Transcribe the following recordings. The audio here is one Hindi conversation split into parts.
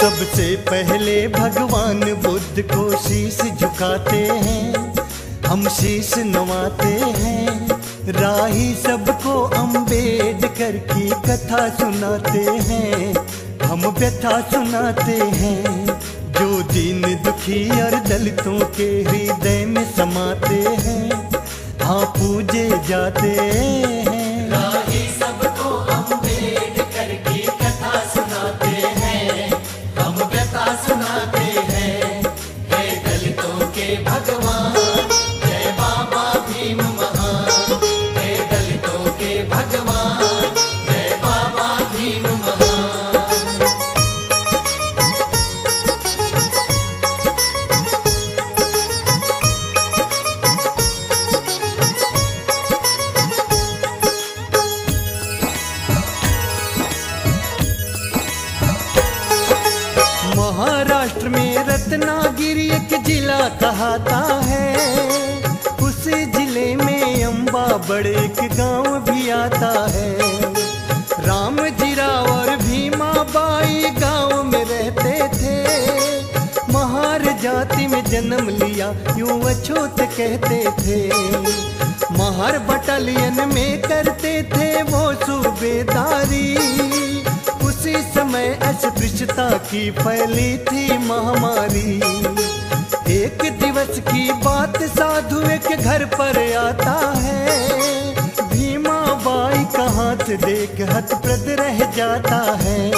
सबसे पहले भगवान बुद्ध को शीश झुकाते हैं, हम शीश नवाते हैं। राही सबको अम्बेडकर की कथा सुनाते हैं, हम व्यथा सुनाते हैं। जो दीन दुखी और दलितों के हृदय में समाते हैं, हाँ पूजे जाते हैं। राही सबको अम्बेडकर की कथा सुनाते हैं, हम व्यथा सुनाते हैं। हे दलितों के भगवान, जय बाबा भीम महान। हे दलितों के भगवान, जय बाबा भीम महान। महाराष्ट्र में रत्नागिरी एक जिला कहता है, उसी जिले में अम्बा बड़े एक गांव भी आता है। रामजीराव और भीमाबाई गांव में रहते थे, महार जाति में जन्म लिया यूं अछूत कहते थे। महार बटालियन में करते थे वो सूबेदारी, उसी समय अस्पृश्यता की फैली थी महामारी। एक दिवस की बात साधु एक घर पर आता है, भीमाबाई का हाथ देख हतप्रद रह जाता है।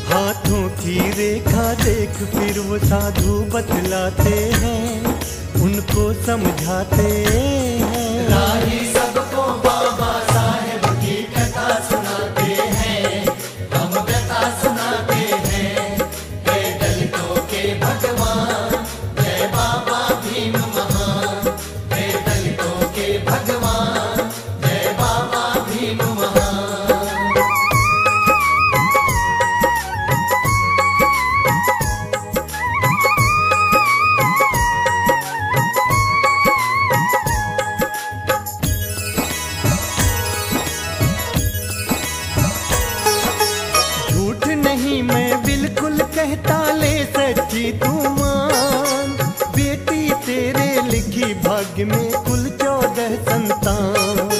हाथों की रेखा देख फिर वो साधु बतलाते हैं, उनको समझाते हैं। राही सबको बाबा साहेब की कथा सुनाते हैं, हम व्यथा सुनाते हैं। हे दलितों के भगवान, जय बाबा भीम महान। हे दलितों के भगवान, जय बाबा भीम महान। झूठ नहीं मैं बिल्कुल कहता, ले सच्ची तू मान। बेटी तेरे लिखी भाग्य में कुल 14 संतान।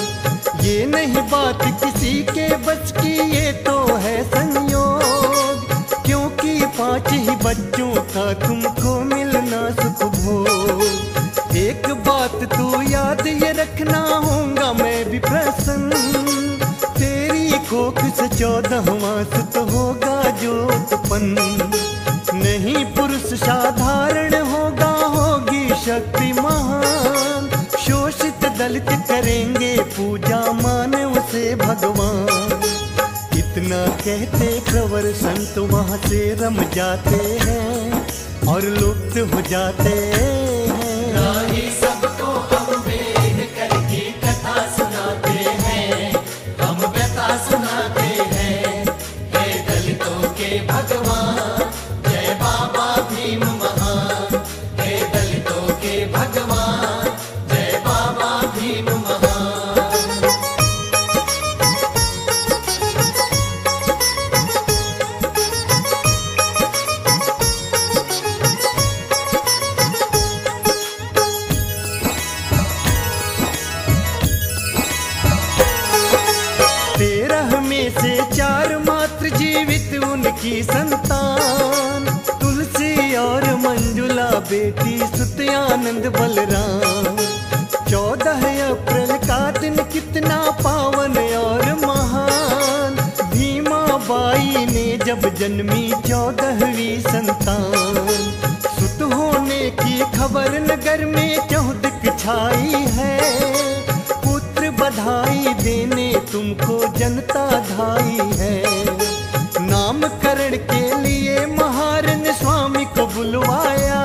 ये नहीं बात किसी के बस की, ये तो है संयोग, क्योंकि 5 ही बच्चों का तुमको मिलना सुख भोग। एक बात तू याद ये रखना, होगा मैं भी प्रसन्न, तेरी कोख से 14वां सुत होगा जो उत्पन्न। नहीं पुरुष साधारण होगा, होगी शक्ति महान। शोषित दलित करेंगे पूजा, मानव से भगवान। इतना कहते प्रवर संत वहाँ से रम जाते हैं और लुप्त हो जाते हैं। राही सबको अम्बेडकर की कथा सुनाते हैं, हम व्यथा सुनाते हैं। हे दलितों के भगवान, जय बाबा भीम महान। हे दलितों के भगवान, जय बाबा भीम महान। से 4 मात्र जीवित उनकी संतान, तुलसी और मंजुला बेटी सुत्यानंद बलराम। 14 अप्रैल का दिन कितना पावन और महान, भीमाबाई ने जब जन्मी 14वीं संतान। सुत होने की खबर नगर में चौहदिक छाई है, बधाई देने तुमको जनता धाई है। नामकरण के लिए महार ने स्वामी को बुलवाया,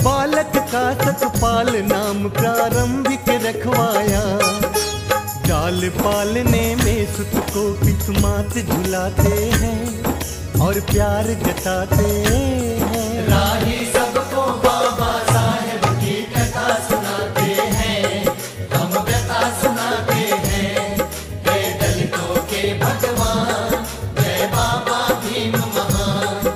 बालक का सतपाल नाम प्रारंभिक रखवाया। जाल पालने में सुत को पितमात झुलाते हैं और प्यार जताते हैं। राही सबको बाबा साहेब की कथा सुनाते हैं, हम व्यथा सुनाते हैं। हे दलितों के भगवान, जय बाबा भीम महान।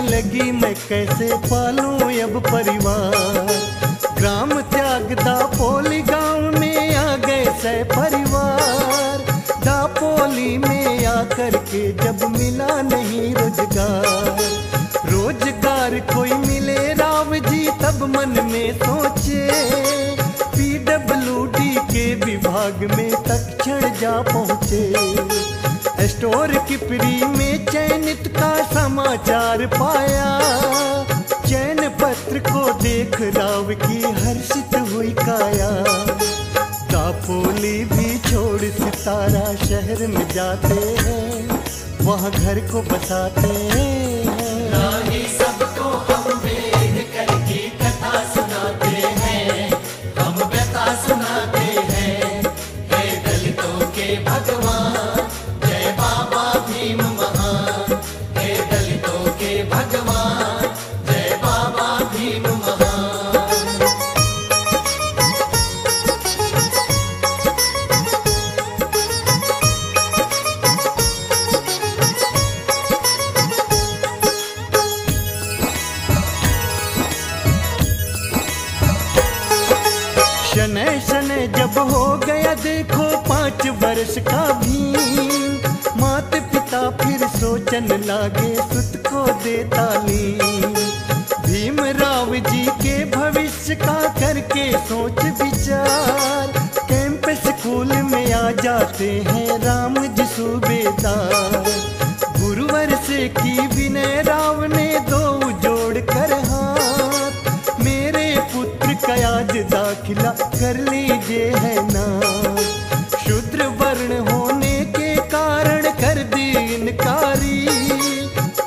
लगी मैं कैसे पालूं अब परिवार। ग्राम त्याग दापोली गांव में आ गए सह परिवार। दापोली में आकर के जब मिला नहीं रोजगार, रोजगार कोई मिले राव जी तब मन में सोचे। PWD के विभाग में तत्क्षण जा पहुँचे। स्टोर कीपरी में चयनित का समाचार पाया। चयन पत्र को देख राव की हर्षित हुई काया। दापोली भी छोड़ सितारा शहर में जाते हैं, वहाँ घर को बसाते हैं। राही सबको हम वेद करके कथा सुनाते हैं, हम व्यथा सुनाते हैं। हे दलितों के भगवान, जय बाबा भीम महान। हे दलितों के भगवान, जय बाबा भीम महान। शनै शनै जब हो गया देखो 5 वर्ष का भीम। माता पिता फिर सोचन लागे सुत को दे तालीम। भीमराव जी के भविष्य का करके सोच विचार। कैंप स्कूल में आ जाते हैं राम जी सूबेदार। गुरुवर से की विनय राव ने 2 जोड़ कर हाथ। मेरे पुत्र का आज दाखिला कर लीजिए है ना। शूद्र वर्ण होने के कारण कर दी इनकारी,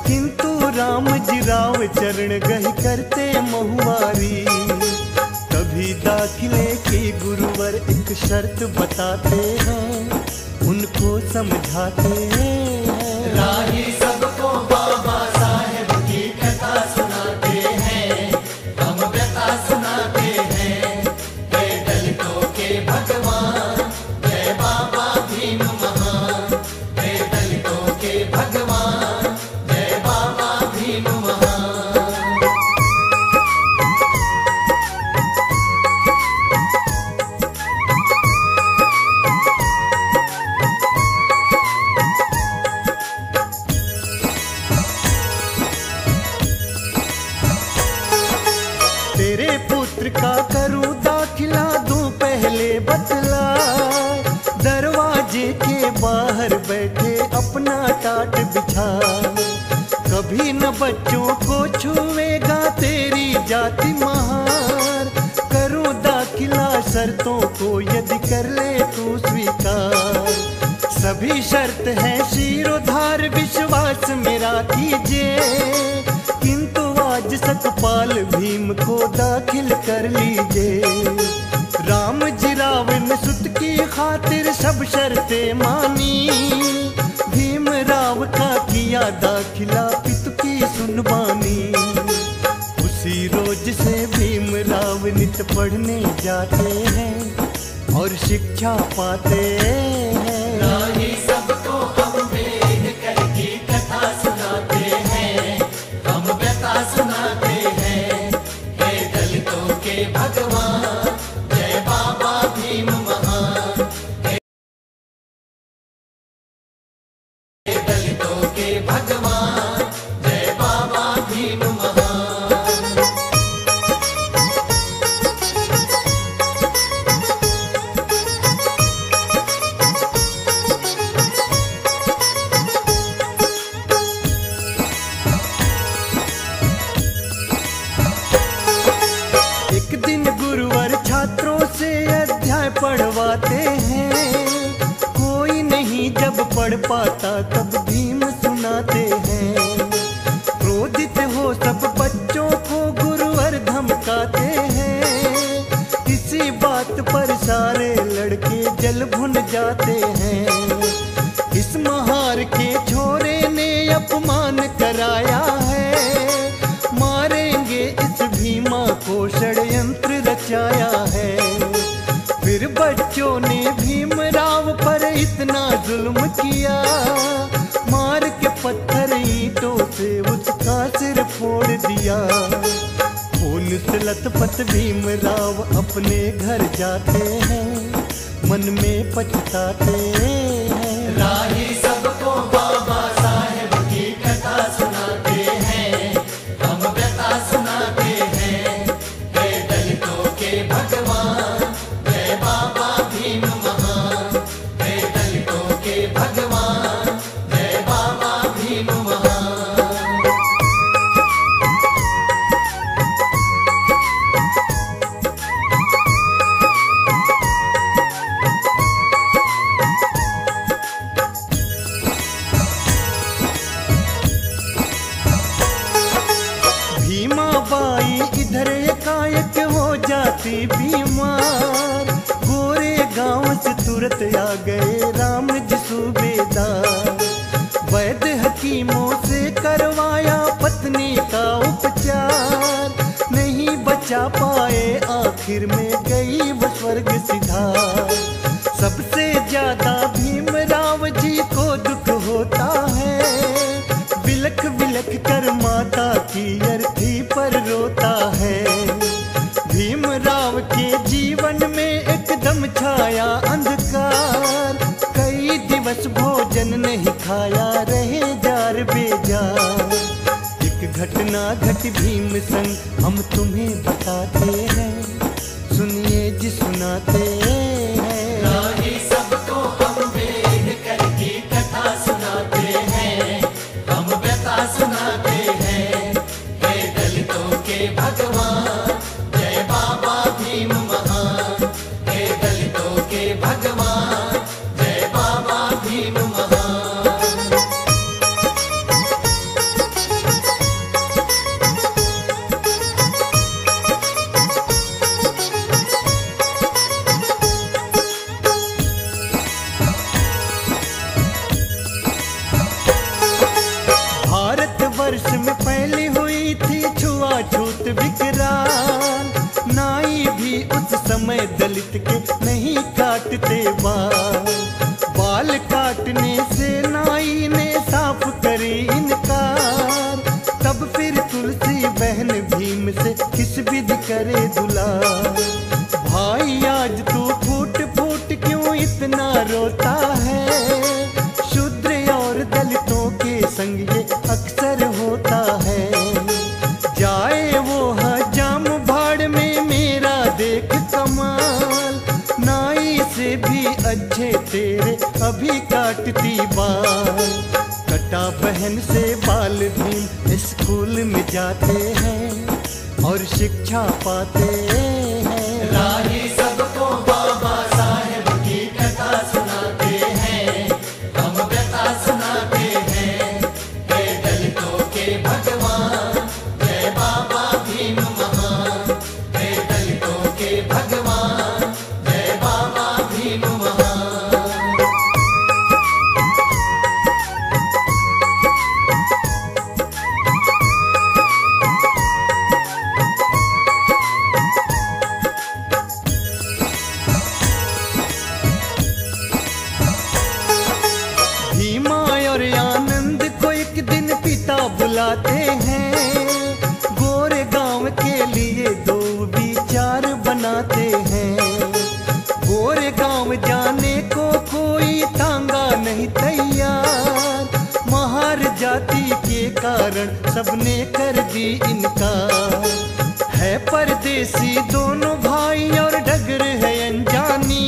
किंतु राम जी राव चरण गही करते महुआरी। तभी दाखिले की गुरुवर एक शर्त बताते हैं, उनको समझाते हैं। राही सबको बाबा साहेब की कथा सुनाते हैं, हम व्यथा सुनाते हैं। हे दलितों के भगवान, जय बाबा भीम महान। हे दलितों के भगवान, जय बाबा भीम महान। तेरे पुत्र का करूं दाखिला दूं पहले बतला। दरवाजे के बाहर बैठे अपना टाट बिछा। कभी न बच्चों को छुएगा तेरी जाति महार। करूं दाखिला शर्तों को यदि कर ले तू स्वीकार। सभी शर्त है शिरोधार विश्वास मेरा कीजिए। किंतु आज सतपाल भीम को दाखिल कर लीजिए। राम जी राव ने सुत की खातिर सब शर्तें मानी। भीम राव का किया दाखिला पितु की सुनवानी। उसी रोज से भीम राव नित पढ़ने जाते हैं और शिक्षा पाते हैं। राही सबको हम वेद करके कथा सुनाते हैं, हम व्यथा सुनाते हैं। हे दलितों के भगवान, जय बाबा भीम महान। हे दलितों के भगवान, जय बाबा भीम महान। पढ़वाते हैं। कोई नहीं जब पढ़ पाता तब भीम सुनाते हैं। क्रोधित हो सब बच्चों को गुरुवर धमकाते हैं। किसी बात पर सारे लड़के जल भुन जाते हैं। इस महार के छोरे ने अपमान कराया है। मारेंगे इस भीमा को षड्यंत्र रचाया है। फिर बच्चों ने भीमराव पर इतना जुल्म किया। मार के पत्थर ईंटों से उसका सिर दिया। खून से लथपथ भीमराव अपने घर जाते हैं, मन में पछताते हैं। राही सबको बाबा साहेब की कथा सुनाते हैं, हम व्यथा सुनाते हैं। हे दलितों के भगवान, जय बाबा भीम महान। हे दलितों के भगवान, जय बाबा भीम महान। भीमाबाई इधर एकाएक हो जाती बीमार, गोरे गांव से तुरंत आ गए राम जी सूबेदार। वैद्य हकीमों से करवाया पत्नी का उपचार, नहीं बचा पाए आखिर में गई वो स्वर्ग सिधार। सबसे ज्यादा भीमराव जी को दुख होता है, बिलख बिलख कर माता की अर्थी पर रोता है। भीमराव के जीवन में एकदम छाया अंधकार, कई दिवस भोजन नहीं खाया, रहे जार बेजार। एक घटना घट भीम संग हम तुम्हें बताते हैं, सुनिए जी सुनाते हैं। राही सबको अम्बेडकर की कथा सुनाते हैं, हम व्यथा सुनाते हैं। हे दलितों के भगवान, जय बाबा भीम महान। हे दलितों के भगवान, जय बाबा भीम महान। भारतवर्ष में फैली हुई थी छुआछूत विकराल, नाई भी उस समय दलित के नहीं काटते बाल। बाल काटने से नाई ने साफ करी इनकार, तब फिर तुलसी बहन भीम से किस विधि करे दुलार। भाई आज तू फूट फूट क्यों इतना रोता है, शूद्र और दलितों के संग ये अक्सर होता है। जाए वो हजाम भाड़ में मेरा देख कमाल, नाई से भी अच्छे तेरे अभी काटती बाल। कटा बहन से बाल भीम स्कूल में जाते हैं और शिक्षा पाते हैं। राही सबको बाबा साहेब की कथा सुनाते हैं, हम व्यथा सुनाते हैं। हे दलितों के भगवान, जय बाबा भीम महान। हे दलितों के भगवान, जय बाबा भीम महान। भीमा और आनंद को एक दिन पिता बुलाते हैं, गोरे गांव के लिए दो विचार बनाते हैं। गोरे गांव जाने को कोई तांगा नहीं तैयार, महार जाति के कारण सबने कर दी इनकार। है परदेसी दोनों भाई और डगर है अनजानी,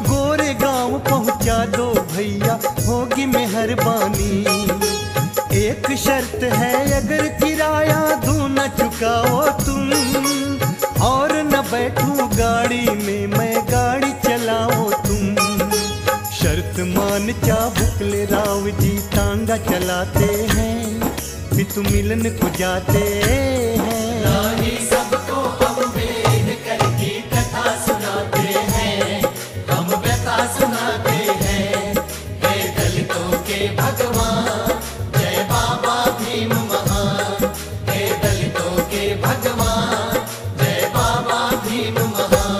गोरे गांव पहुंचा दो भैया होगी मेहरबानी। एक शर्त है अगर किराया दूं न चुकाओ तुम, और न बैठूं गाड़ी में मैं गाड़ी चलाओ तुम। शर्त मान चाबुकले राव जी तांगा चलाते हैं, पितु मिलन को जाते हैं। राही सबको अम्बेडकर की कथा सुनाते हैं, हम व्यथा सुनाते हैं। हे दलितों के भगवान, जय बाबा भीम महान। हे दलितों के भगवान, जय बाबा भीम महान।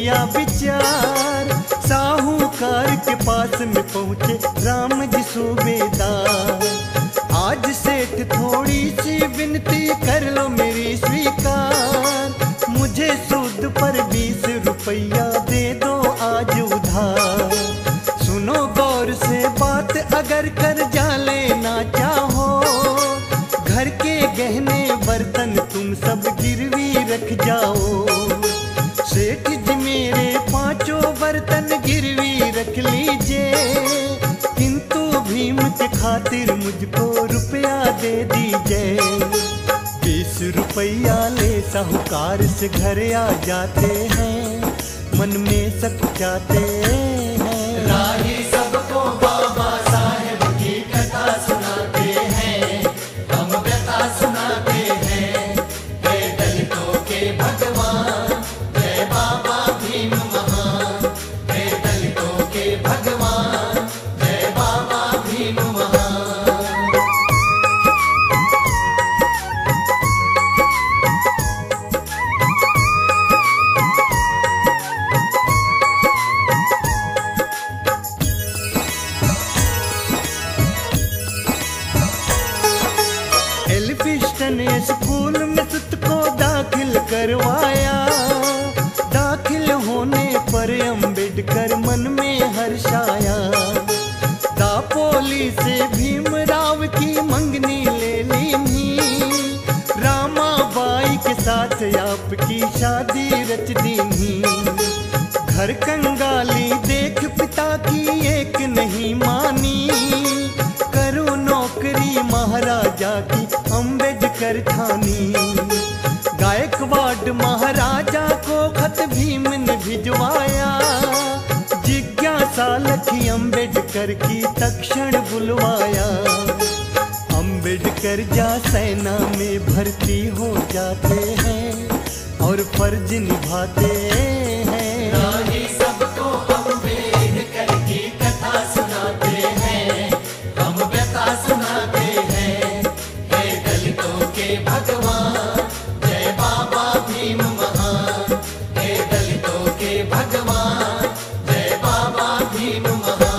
किया विचार, साहूकार के पास में पहुँचे राम जी सूबेदार। आज सेठ थोड़ी सी विनती कर लो मेरी स्वीकार, मुझे सूद पर 20 रुपया दे दो आज उधार। सुनो गौर से बात, अगर कर्जा लेना चाहो, घर के गहने बर्तन तुम सब गिरवी रख जाओ। सेठ जी मेरे 5 बर्तन गिरवी रख लीजिए, किंतु भीम के खातिर मुझको रुपया दे दीजिए। 20 रुपया ले साहूकार से घर आ जाते हैं, मन में सकुचाते हैं। राही सबको बाबा साहेब की कथा सुनाते हैं, हम व्यथा सुनाते हैं। हे दलितों के भगवान, जय बाबा भीम महान। हे दलितों के भगवान, जय बाबा भीम महान। एल्फिस्टन स्कूल में तुझ को दाखिल करवाया, दाखिल होने पर अम्बेडकर मन में हर्षाया। दापोली से भीमराव की मंगनी ले ली, रामाबाई के साथ आपकी शादी रच दी। घर कंगाली देख पिता की एक नहीं मानी, करो नौकरी महाराजा की अम्बेडकर ठानी। गायकवाड़ महाराजा को खत भीम ने भिजवाया, जिज्ञासा लखी अम्बेडकर की तक्षण बुलवाया। अम्बेडकर जा सेना में भर्ती हो जाते हैं और फर्ज निभाते हैं। राही सबको अम्बेडकर की कथा सुनाते हैं, हम व्यथा सुनाते हैं। हे दलितों के भगवान, जय बाबा भीम महान। हे दलितों के भगवान, जय बाबा भीम महान।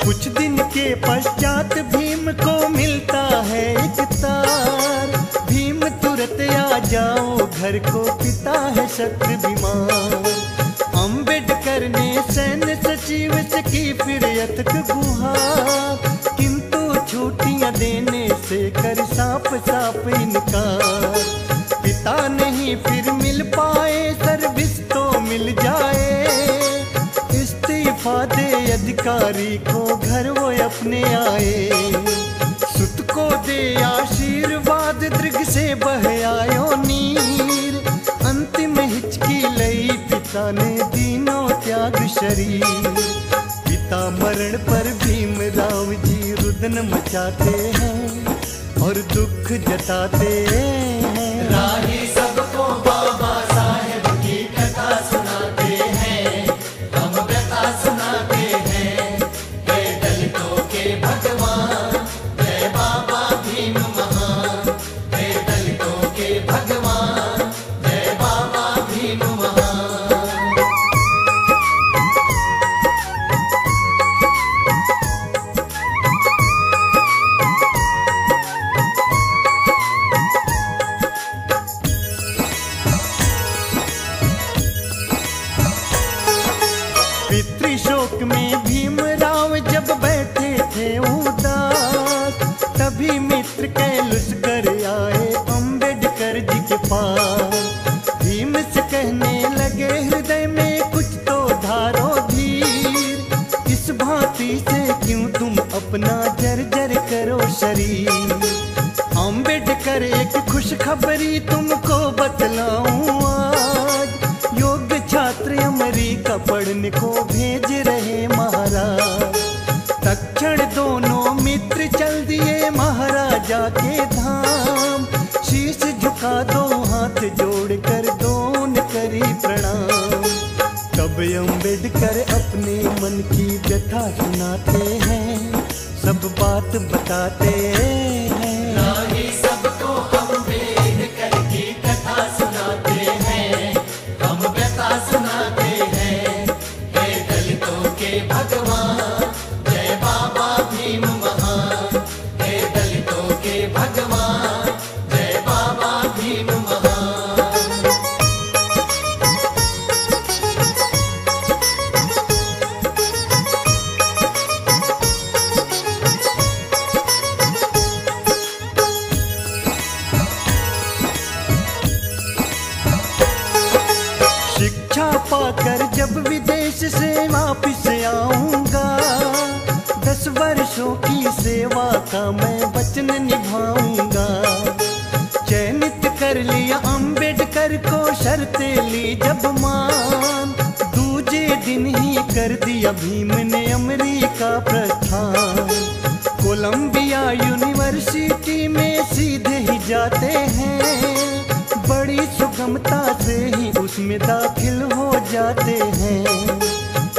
कुछ दिन के पश्चात भीम को मिलता है एक तार, भीम तुरंत आ जाओ घर को, पिता है शत्रु बीमार। अम्बेडकर ने सैन्य सचिव से की फिर यथक गुहार, किंतु छुट्टियां देने से कर साफ साफ इनकार। पिता नहीं फिर मिल पाए, सर्विस तो मिल जाए, इस्तीफा दे अधिकारी को घर वो अपने आए। सुत को दे आशीर्वाद, दृग से बह आयो नीर, अंतिम हिचकी लई पिता ने दीनों त्याग शरीर। पिता मरण पर भीमराव जी रुदन मचाते हैं और दुख जताते हैं। राही सबको बाबा साहेब की कथा सुनाते हैं, हम व्यथा सुनाते हैं। हे दलितों के भगवान, जय बाबा भीम महान। हे दलितों के भगवान, जय बाबा भीम महान। पितृशोक में भीमराव जब बैठे थे उदास, तभी मित्र कैलुस कर आए अम्बेडकर जी के पास। भीम से कहने लगे हृदय में कुछ तो धारो धीर, इस भांति से क्यों तुम अपना जर्जर करो शरीर। अम्बेडकर एक खुशखबरी तुमको बतलाऊं आज, योग्य छात्र अमेरिका पढ़ने को भेज रहे महाराज। तक्षण दोनों मित्र चल दिए महाराजा के धाम, शीश झुका दो हाथ जोड़कर दोन कर की व्यथा सुनाते हैं, सब बात बताते हैं। राही सबको अम्बेडकर की कथा सुनाते हैं, हम व्यथा सुनाते हैं। हे दलितों के भगवान, जय बाबा भीम महान। हे दलितों के भगवान, जय बाबा भीम महान। शिक्षा पाकर जब विदेश से वापिस आऊंगा, 10 वर्षों की सेवा का मैं वचन निभाऊंगा। चयनित कर लिया अम्बेडकर को, शर्तें ली जब मान, दूजे दिन ही कर दिया भीम ने अमेरिका प्रस्थान। कोलंबिया यूनिवर्सिटी में सीधे ही जाते हैं, बड़ी सुगमता से ही उसमें दाखिल हो जाते हैं।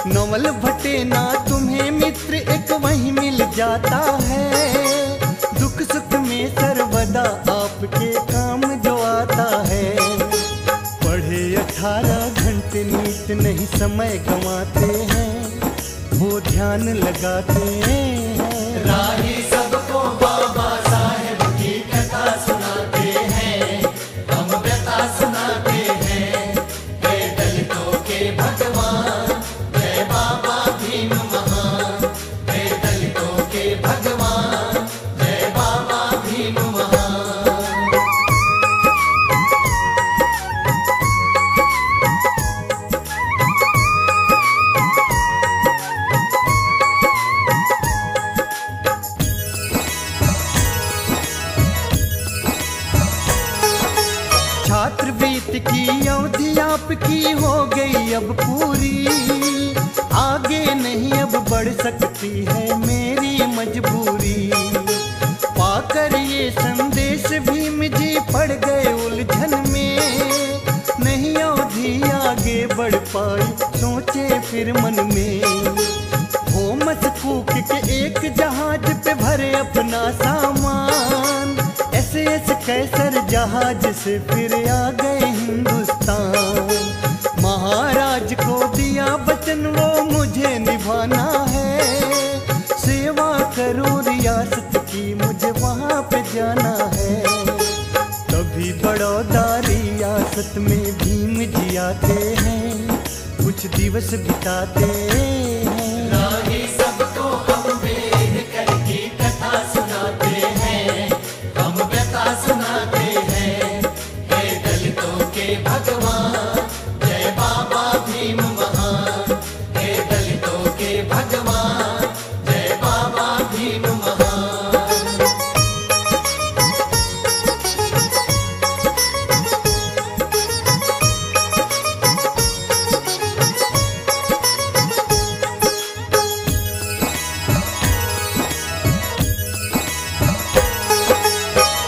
नवल भटे ना तुम्हें मित्र एक वहीं मिल जाता है, दुख सुख में सर्वदा आपके काम जो आता है। पढ़े 18 घंटे नीत नहीं समय गंवाते हैं, वो ध्यान लगाते हैं। राही सबको बाबा साहेब की कथा सुनाते हैं, हम व्यथा सुनाते हैं। हे दलितों के भगवान, जय बाबा भीम महान। हे दलितों के भगवान, जय बाबा भीम महान। छात्रवृत्ति की अवधि आपकी हो गई अब पूरी, आगे नहीं अब बढ़ सकती है मेरी मजबूरी। पाकर ये संदेश भीम जी पड़ गए उलझन में, नहीं अवधि आगे बढ़ पाई सोचे फिर मन में। थॉमस कुक के एक जहाज पे भरे अपना सामान, SS कैसर जहाज से फिर आ गए हिंदुस्तान। महाराज को दिया वचन वो मुझे निभाना है, सेवा करो रियासत की मुझे वहाँ पे जाना है। तभी बड़ौदा रियासत में भीम जी आते हैं, कुछ दिवस बिताते हैं। राही सबको अम्बेडकर की कथा सुनाते हैं, हम व्यथा सुनाते हैं। हे दलितों के भगवान, जय बाबा भीम महान। हे दलितों के भगवान, जय बाबा भीम महान।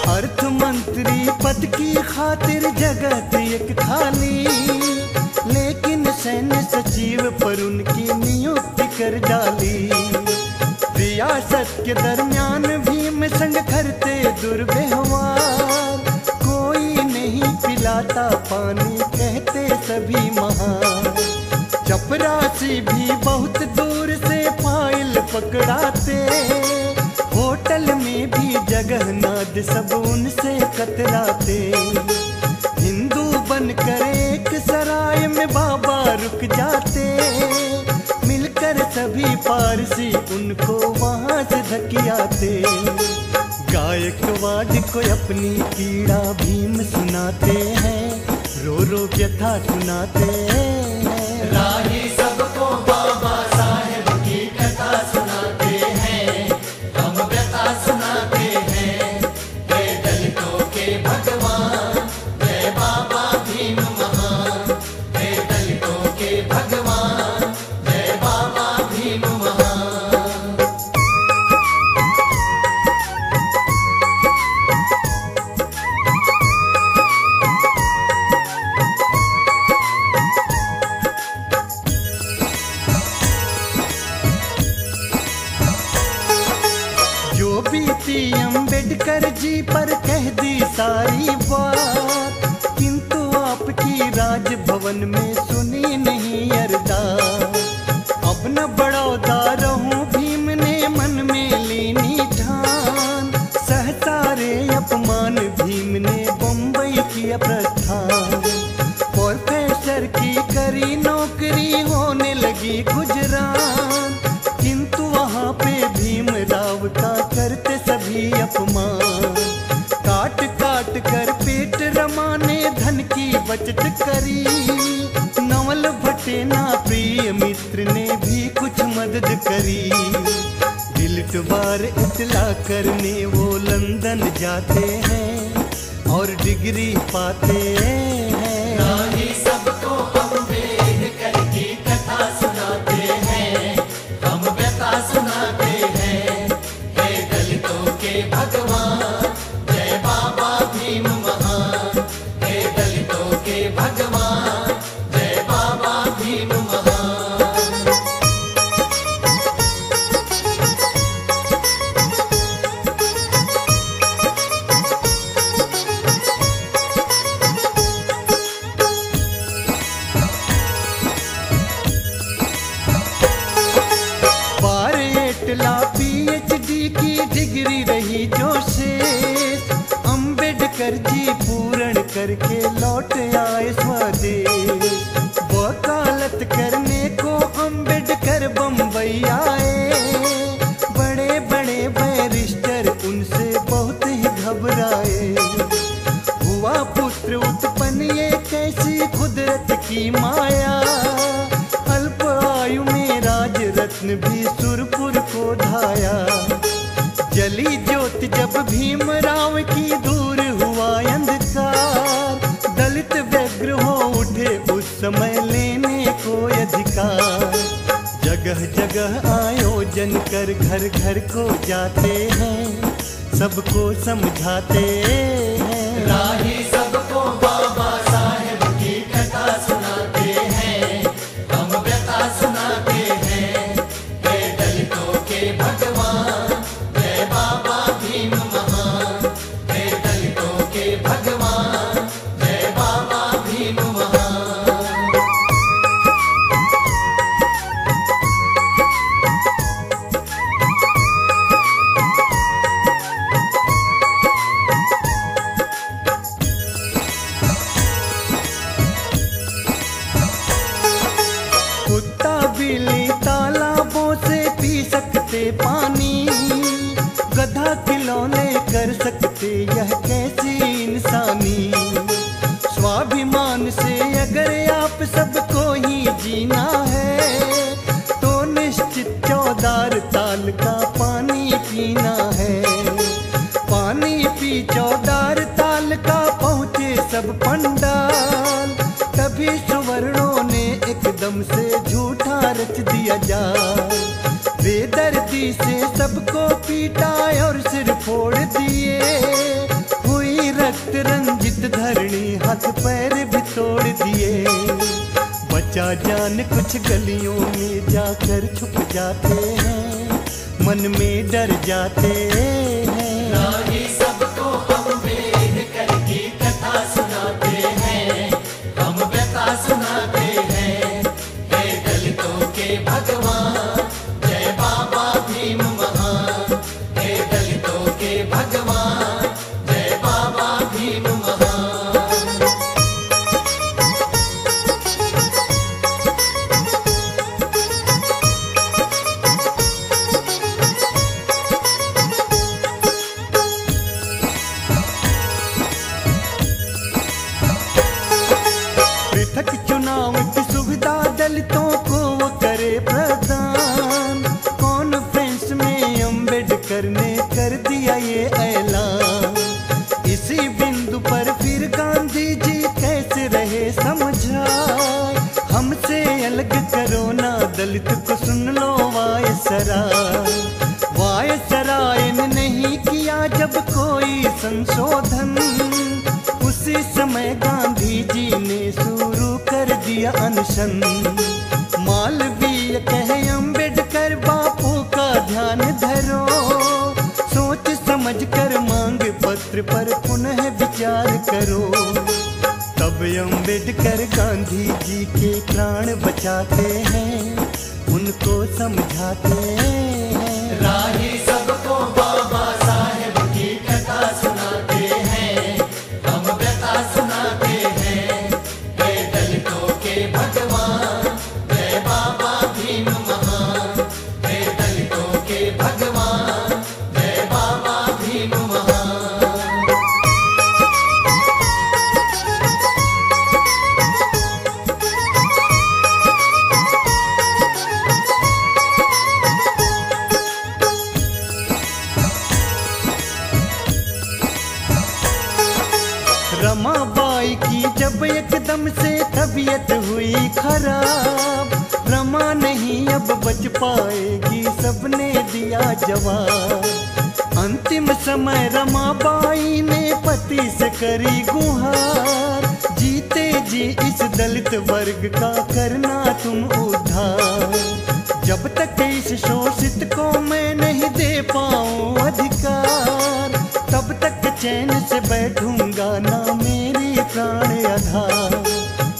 अर्थ मंत्री पद की खातिर जगत एक खाली, लेकिन सैन्य सचिव पर उनकी नियुक्ति कर डाली। रियासत के दरमियान भीम संग करते दुर्व्यवहार, कोई नहीं पिलाता पानी कहते सभी महान। चपरासी भी बहुत दूर से फाइल पकड़ाते, होटल में भी जगह नाद सब उनसे कतराते। हिंदू बनकर एक सराय में बाबा रुक जाते, मिलकर सभी पारसी उनको वहाँ से धकियाते। गायकवाड को अपनी पीड़ा भीम सुनाते हैं, रो रो व्यथा सुनाते हैं। राही सबको बाबा साहेब की कथा सुनाते हैं, हम व्यथा सुनाते हैं। हे दलितों के भगवान, जय बाबा भीम महान। हे दलितों के भगवान, जय बाबा भीम महान। जी अम्बेडकर जी पर कह दी सारी बात, किंतु आपकी राजभवन में सुनी नहीं अरदास। अब न बड़ौदा रहूं भीम ने मन में लीनी ठान, सहसारे अपमान भीम ने बम्बई किया प्रस्थान। प्रोफेसर की करी नौकरी होने लगी गुजरात, किंतु वहाँ पे भीम राव का करते सभी अपमान। काट काट कर पेट रमाने धन की बचत करी, नवल भटेना प्रिय मित्र ने भी कुछ मदद करी। दिलटवार इतला करने वो लंदन जाते हैं और डिग्री पाते हैं। राही सबको अम्बेडकर की कथा सुनाते हैं, हम व्यथा सुनाते हैं। हे दलितों के भगवान, जय बाबा भीम महान। हे दलितों के भगवान, जय बाबा भीम महान। PhD की डिग्री रही जो शेष, अम्बेडकर जी पूर्ण करके लौट आए स्वदेश। वकालत करने को अम्बेडकर बम्बई आए, बड़े बड़े बैरिस्टर उनसे बहुत ही घबराए। हुआ पुत्र उत्पन्न ये कैसी कुदरत की माया, अल्प आयु में राज रत्न भी सुरपुर को धाया। जली ज्योति जब भीमराव की दूर हुआ अंधकार, दलित व्यग्र हो उठे उस समय लेने को अधिकार। जगह जगह आयोजन कर घर घर को जाते हैं, सबको समझाते हैं। राही सबको बाबा साहेब की कथा सुनाते हैं, हम व्यथा सुनाते हैं। हे दलितों के भगवान, जय बाबा भीम महान। हे दलितों के भगवान, जय बाबा भीम महान। कुत्ता बिल्ली तालाबों से पी सकते पानी, गधा खिलौने कर सकते यह कैसी इंसानी। स्वाभिमान से अगर आप सबको ही जीना है, तो निश्चित 14 ताल का पानी पीना है। पानी पी 14 ताल का पहुँचे सब पंडाल, तभी सुवर्णों ने एकदम से झूठा रच दिया जाए। बेदर्दी से सबको पीटा और सिर फोड़ दिए, हुई रक्त रंजित धरणी, हाथ पैर भी तोड़ दिए। बचा जान कुछ गलियों में जाकर छुप जाते हैं, मन में डर जाते हैं। राही सबको अम्बेडकर की कथा सुनाते हैं, हम व्यथा सुनाते हैं। हे दलितों के भगवान, जय बाबा भीम महान। हे दलितों के भगवान, जय बाबा भीम महान। पृथक चुनाव की सुविधा दलितों को वो करे प्रदान, कॉन्फ्रेंस में अम्बेडकर ने कर दिया ये ऐलान। इसी बिंदु पर फिर गांधी जी कैसे रहे समझाए, हमसे अलग करो ना दलित को सुन लो वायसराय। वायसराय ने नहीं किया जब कोई संशोधन, उसी समय गांधी जी ने शुरू कर दिया अनशन। मालवीय कहे अम्बेडकर बापू का ध्यान धरो, सोच समझ मंत्र पर पुनः विचार करो। तब अम्बेडकर गांधी जी के प्राण बचाते हैं, उनको समझाते हैं। राही सबको बाबा साहेब की कथा सुनाते हैं, हम व्यथा सुनाते हैं। हे दलितों के भगवान, जय बाबा भीम महान। हे दलितों के भगवान, जय बाबा भीम महान। रमाबाई की जब एकदम से तबीयत हुई खराब, रमा नहीं अब बच पाएगी, सबने दिया जवाब। अंतिम समय रमाबाई ने पति से करी गुहार, जीते जी इस दलित वर्ग का करना तुम उद्धार। जब तक इस शोषित को मैं नहीं दे पाऊं अधिकार, तब तक चैन से बैठूंगा ना मेरी प्राण आधार।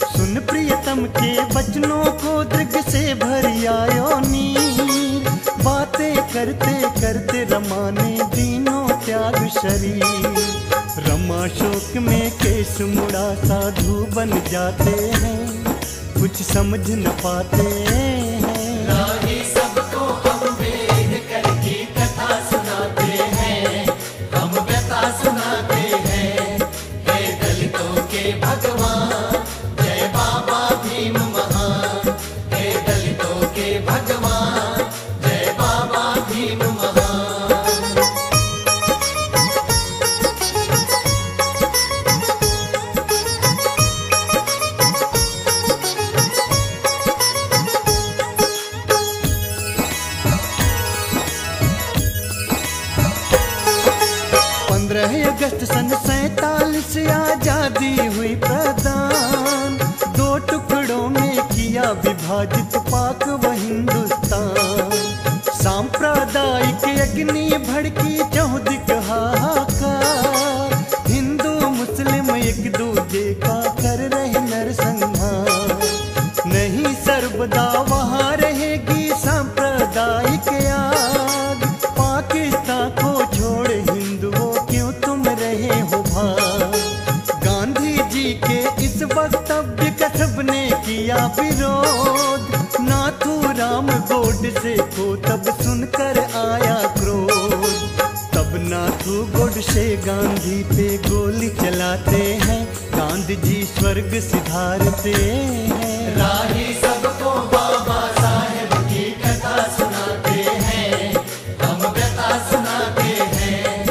सुन प्रियतम के वचनों को दृग से भर आयो नीर, बातें करते करते रमा ने दीनों त्याग शरीर। रमा शोक में केस मुड़ा साधु बन जाते हैं, कुछ समझ न पाते हैं। राही सबको अम्बेडकर की कथा सुनाते हैं, हम व्यथा सुनाते हैं। हे दलितों के भगवान, जय बाबा भीम महान। हे दलितों के भगवान, जय बाबा भीम महान। अगस्त सन 47 आजादी हुई प्रदान, दो टुकड़ों में किया विभाजित पाक व हिंदुस्तान। सांप्रदायिक अग्नि भड़की चौदिक हाहाकार, हिंदू मुस्लिम एक दूजे का कर रहे नरसंहार। नहीं सर्वदा वहाँ रहेगी सांप्रदायिक आग, पाकिस्तान को छोड़ हिंदुओं क्यों तुम रहे हो भाग। गांधी जी के इस वक्तव्य का सबने किया विरोध, नाथूराम गोडसे को तब सुनकर आया क्रोध। तब नाथू गोडसे गांधी पे गोली चलाते हैं, गांधी जी स्वर्ग सिधारते हैं। राही सबको बाबा साहेब की कथा सुनाते हैं, हम व्यथा सुनाते हैं।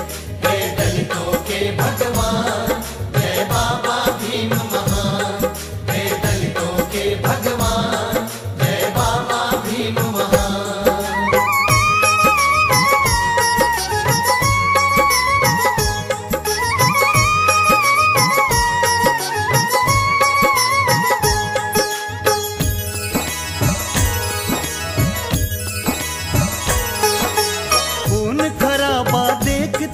हे दलितों के भगवान, जय बाबा भीम महान। हे दलितों के भगवान, जय बाबा भीम महान।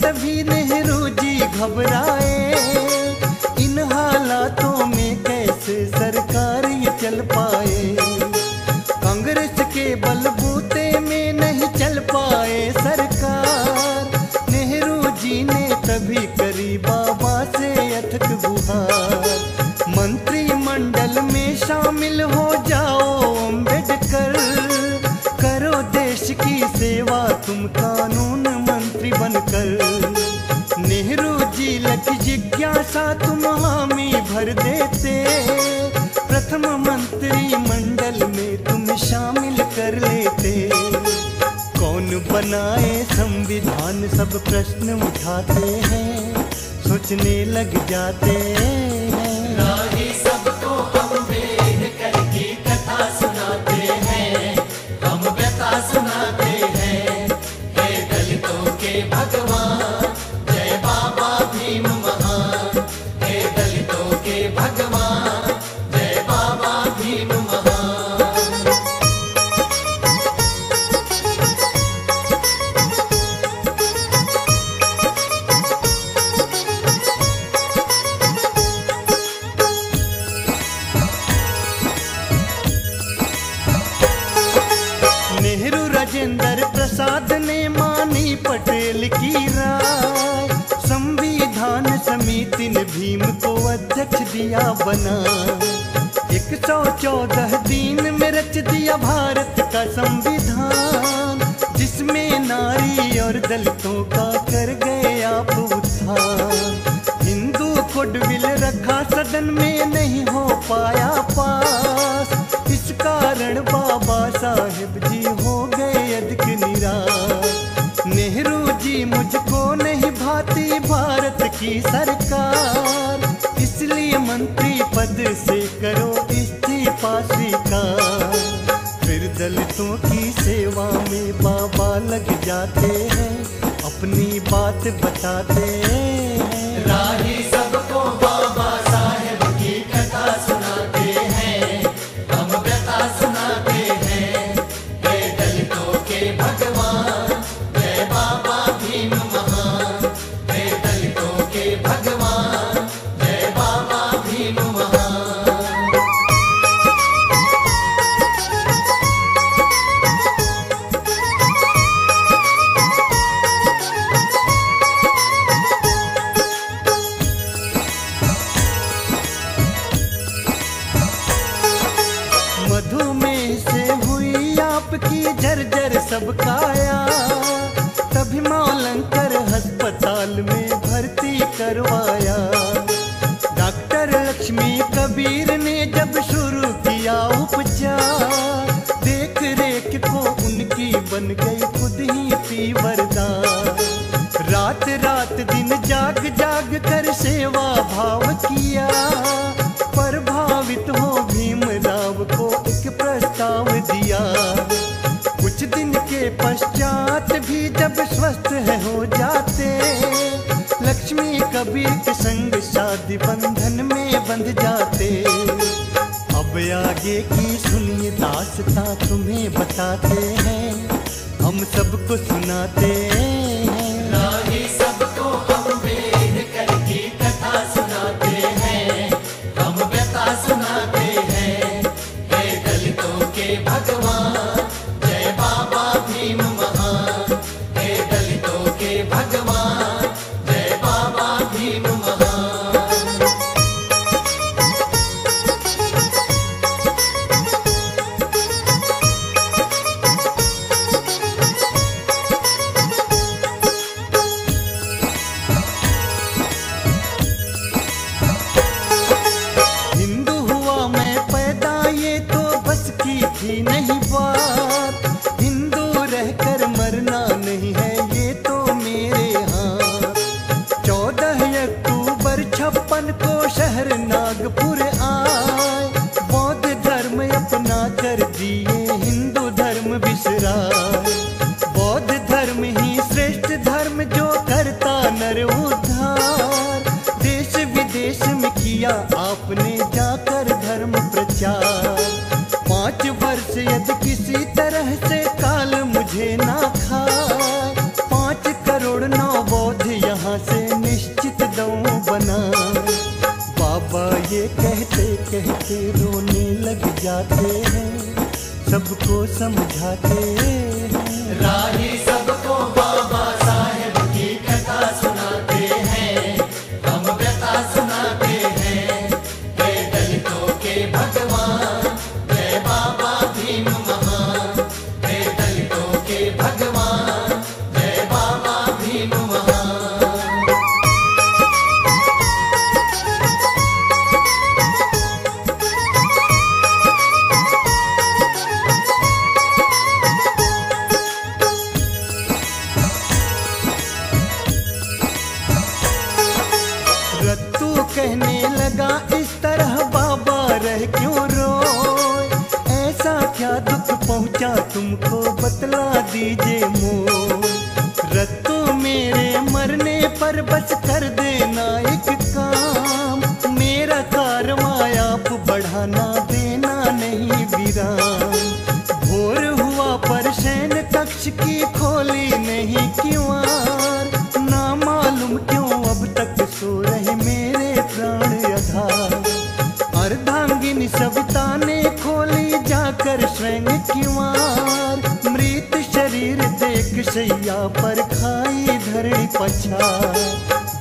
तभी नेहरू जी घबराए, इन हालातों में कैसे सरकार ये चल पाए। कांग्रेस के बलबूते में नहीं चल पाए सरकार, नेहरू जी ने तभी करी बाबा से अथक गुहार। मंत्रिमंडल में शामिल हो जाओ अम्बेडकर, करो देश की सेवा तुम कानून मंत्री बनकर। नेहरू जी लकी जिज्ञासा तुम हामी भर देते, प्रथम मंत्री मंडल में तुम शामिल कर लेते। कौन बनाए संविधान सब प्रश्न उठाते हैं, सोचने लग जाते हैं। राही सबको अम्बेडकर की कथा सुनाते हैं, हम व्यथा सुनाते हैं। हे दलितों के भगवान, जय बाबा भीम महान। हे दलितों के भगवान, जय बाबा भीम महान। गजेंद्र प्रसाद ने मानी पटेल की राय। संविधान समिति ने भीम को अध्यक्ष दिया बना। 114 दिन में रच दिया भारत का संविधान, जिसमें नारी और दलितों का कर गए आप उत्थान। हिंदू को डुबिल रखा सदन में नहीं हो पाया पास, इस कारण बाबा साहेब जी हो गए अधिक निराश। नेहरू जी मुझको नहीं भाती भारत की सरकार, इसलिए मंत्री पद से करो इस्तीफा स्वीकार। फिर दलितों की सेवा में बाबा लग जाते हैं, अपनी बात बताते हैं। राही सबको बाबा साहेब की कथा सुनाते हैं, हम व्यथा सुनाते हैं। जय दलितों के भगवान, जय बाबा भीम महान। जय दलितों के भगवान, जय बाबा भीम महान। मधुमेह से हुई आपकी जर्जर सब काया, तभी मौलंकर अस्पताल में भर्ती करवाया। डॉक्टर लक्ष्मी कबीर ने जब शुरू किया उपचार, देख रेख को उनकी बन गई खुद ही तीव्रता। रात रात दिन जाग जाग कर सेवा भाव किया, प्रभावित हो भीमराव को एक प्रस्ताव दिया। कुछ दिन के पश्चात भी जब स्वस्थ हो जाते, लक्ष्मी कबीर के संग शादी बंधन में बंध जाते। अब आगे की सुनिए दास्तां तुम्हें बताते हैं, हम सबको सुनाते हैं। राही सबको अम्बेडकर की कथा सुनाते हैं, हम व्यथा सुनाते हैं। जय दलितों के भगवान, जय बाबा भीम महान। जय दलितों के भगवान, जय बाबा भीम महान। हिंदू हुआ मैं पैदा ये तो बस की थी नहीं बात, हिंदू रहकर मरना नहीं है ये तो मेरे हाथ। 14 अक्टूबर 56 को शहर नागपुर आए, बौद्ध धर्म अपना कर दिए हिंदू धर्म बिसराए। बौद्ध धर्म ही श्रेष्ठ धर्म जो करता नर उद्धार, देश विदेश में किया आपने जाकर धर्म प्रचार। 5 वर्ष यदि किसी तरह से काल मुझे ना खाए, 5 करोड़ 9 बौद्ध यहाँ से निश्चित दऊ बना। बाबा ये कहते कहते रोने लग जाते हैं, सबको समझाते हैं। राही सबको बाबा साहेब की कथा सुनाते हैं, हम व्यथा सुनाते हैं। जय दलितों के भगवान, जय बाबा भीम महान। जय दलितों के भगवान, जय बाबा भीम महान। रत्तू कहने लगा इस तरह बाबा रह क्यों रोए, ऐसा क्या दुख पहुंचा तुमको बतला दीजिए मोर। रत्तू मेरे मरने पर बस कर देना एक काम, मेरा कारवां आप बढ़ाना देना नहीं वीरान। भोर हुआ पर शयन कक्ष की खोली नहीं किवार, ना मालूम क्यों अब तक सो रहे मेरे प्राण आधार। सविता ने खोली जाकर स्वयं किवार, मृत एक सैया पर खाई धरणी पछाड़।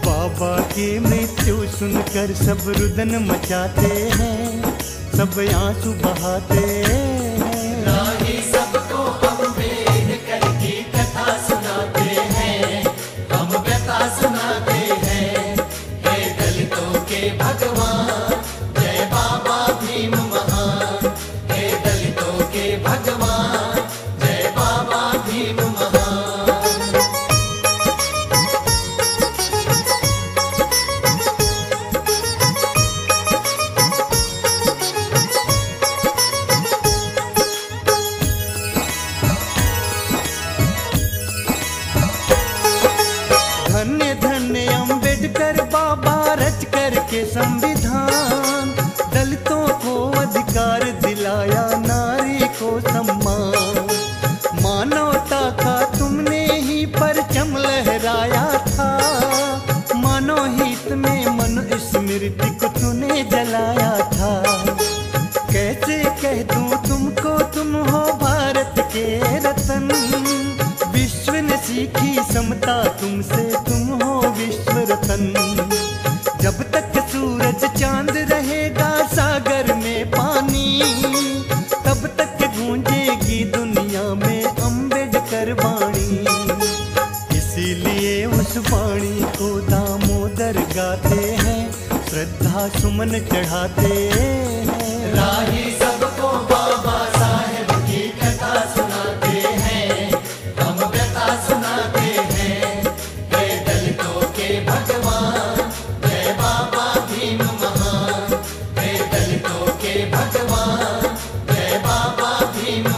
बाबा की मृत्यु सुनकर सब रुदन मचाते हैं, सब आंसू बहाते हैं। राही सबको अम्बेडकर की कथा सुनाते हैं, हम व्यथा सुनाते हैं। हे दलितों के भगवान, जय बाबा भीम महान। हे दलितों के भगवान, जय बाबा भीम महान। धन्य धन्य अम्बेडकर बाबा रच करके संविधान, दलितों को अधिकार दिलाया, नारी को सम्मान। मानवता का तुमने ही परचम लहराया था, मानव हित में मनुस्मृति को तूने जलाया था। कैसे कह दूं तुमको तुम हो भारत के रतन, विश्व ने सीखी समता तुमसे, तुम हो विश्व रतन। जब तक सूरज चांद रहेगा सागर में पानी, तब तक गूंजेगी दुनिया में अम्बेडकर वाणी। इसीलिए उस वाणी को दामोदर गाते हैं, श्रद्धा सुमन चढ़ाते हैं। राही सबको बाबा साहेब की कथा सुनाते हैं, हम व्यथा सुनाते हैं। हे दलितों के भगवान, जय बाबा भीम महान। हे दलितों के भगवान, जय बाबा भीम